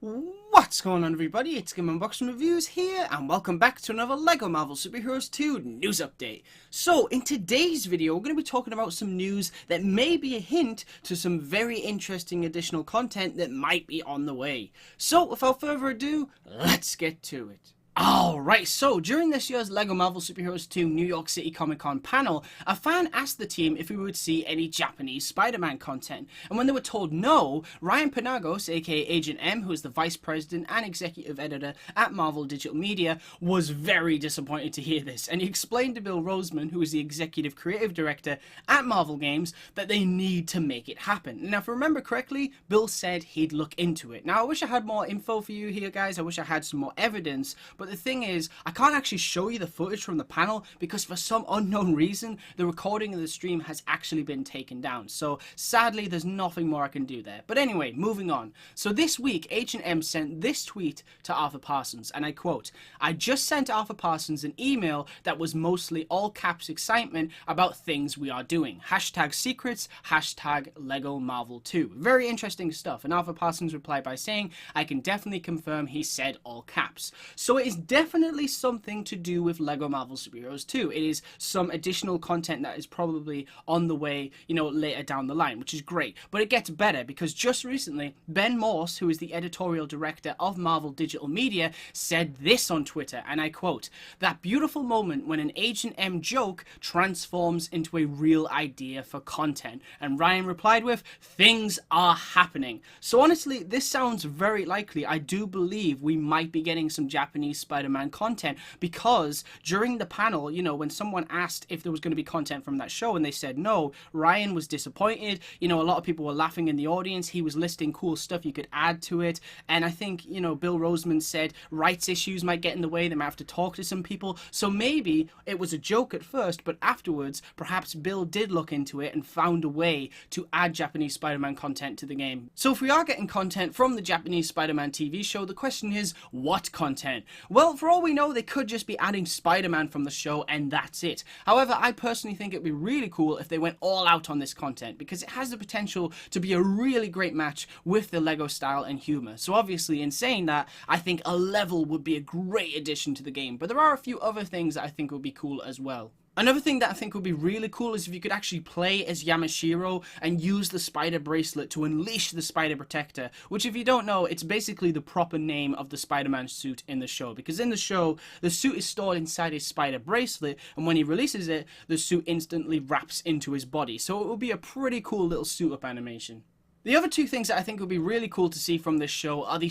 What's going on, everybody? It's GameUnboxingReviews here, and welcome back to another LEGO Marvel Super Heroes 2 news update. So, in today's video, we're going to be talking about some news that may be a hint to some very interesting additional content that might be on the way. So, without further ado, let's get to it. Alright, so during this year's LEGO Marvel Super Heroes 2 New York City Comic Con panel, a fan asked the team if we would see any Japanese Spider-Man content, and when they were told no, Ryan Penagos, aka Agent M, who is the Vice President and Executive Editor at Marvel Digital Media, was very disappointed to hear this, and he explained to Bill Roseman, who is the Executive Creative Director at Marvel Games, that they need to make it happen. Now, if I remember correctly, Bill said he'd look into it. Now, I wish I had more info for you here, guys. I wish I had some more evidence, but the thing is, I can't actually show you the footage from the panel because for some unknown reason, the recording of the stream has actually been taken down. So sadly, there's nothing more I can do there. But anyway, moving on. So this week, H&M sent this tweet to Arthur Parsons, and I quote, "I just sent Arthur Parsons an email that was mostly all caps excitement about things we are doing. Hashtag secrets, hashtag Lego Marvel 2. Very interesting stuff. And Arthur Parsons replied by saying, "I can definitely confirm he said all caps." So it is definitely something to do with LEGO Marvel Super Heroes 2. It is some additional content that is probably on the way, later down the line, which is great. But it gets better because just recently, Ben Morse, who is the editorial director of Marvel Digital Media, said this on Twitter, and I quote, "That beautiful moment when an Agent M joke transforms into a real idea for content." And Ryan replied with, "Things are happening." So honestly, this sounds very likely. I do believe we might be getting some Japanese Spider-Man content because during the panel, when someone asked if there was going to be content from that show and they said no, Ryan was disappointed. A lot of people were laughing in the audience. He was listing cool stuff you could add to it. And I think, Bill Roseman said rights issues might get in the way. They might have to talk to some people. So maybe it was a joke at first, but afterwards, perhaps Bill did look into it and found a way to add Japanese Spider-Man content to the game. So if we are getting content from the Japanese Spider-Man TV show, the question is, what content? Well, for all we know, they could just be adding Spider-Man from the show and that's it. However, I personally think it'd be really cool if they went all out on this content because it has the potential to be a really great match with the LEGO style and humor. So obviously, in saying that, I think a level would be a great addition to the game, but there are a few other things that I think would be cool as well. Another thing that I think would be really cool is if you could actually play as Yamashiro and use the spider bracelet to unleash the spider protector, which if you don't know, it's basically the proper name of the Spider-Man suit in the show, because in the show, the suit is stored inside his spider bracelet, and when he releases it, the suit instantly wraps into his body, so it would be a pretty cool little suit-up animation. The other two things that I think would be really cool to see from this show are the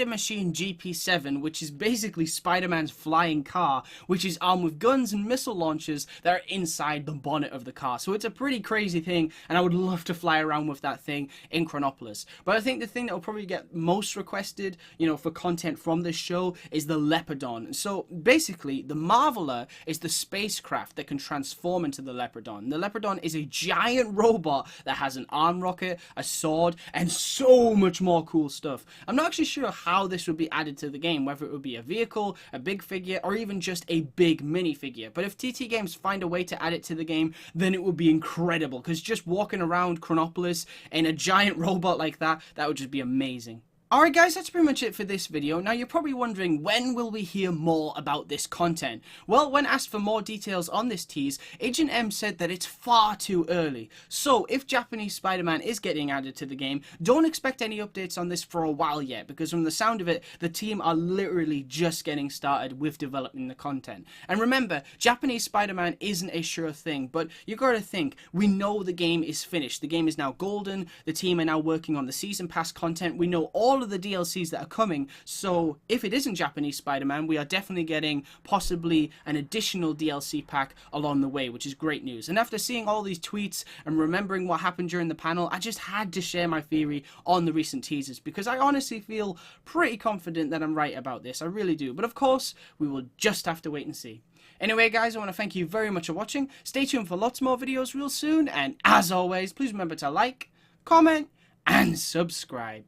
Machine GP7, which is basically Spider-Man's flying car, which is armed with guns and missile launchers that are inside the bonnet of the car. So it's a pretty crazy thing, and I would love to fly around with that thing in Chronopolis. But I think the thing that will probably get most requested, for content from this show is the Leopardon. So basically, the Marveler is the spacecraft that can transform into the Leopardon. The Leopardon is a giant robot that has an arm rocket, a sword, and so much more cool stuff. I'm not actually sure how this would be added to the game, whether it would be a vehicle, a big figure, or even just a big minifigure. But if TT Games find a way to add it to the game, then it would be incredible, because just walking around Chronopolis in a giant robot like that would just be amazing. Alright guys, that's pretty much it for this video. Now you're probably wondering, when will we hear more about this content? Well, when asked for more details on this tease, Agent M said that it's far too early. So if Japanese Spider-Man is getting added to the game, don't expect any updates on this for a while yet, because from the sound of it, the team are literally just getting started with developing the content. And remember, Japanese Spider-Man isn't a sure thing, but you gotta think, we know the game is finished. The game is now golden, the team are now working on the season pass content, we know all of the DLCs that are coming, so if it isn't Japanese Spider-Man, we are definitely getting possibly an additional DLC pack along the way, which is great news. And after seeing all these tweets and remembering what happened during the panel, I just had to share my theory on the recent teasers, because I honestly feel pretty confident that I'm right about this. I really do. But of course, we will just have to wait and see. Anyway guys, I want to thank you very much for watching. Stay tuned for lots more videos real soon, and as always, please remember to like, comment, and subscribe.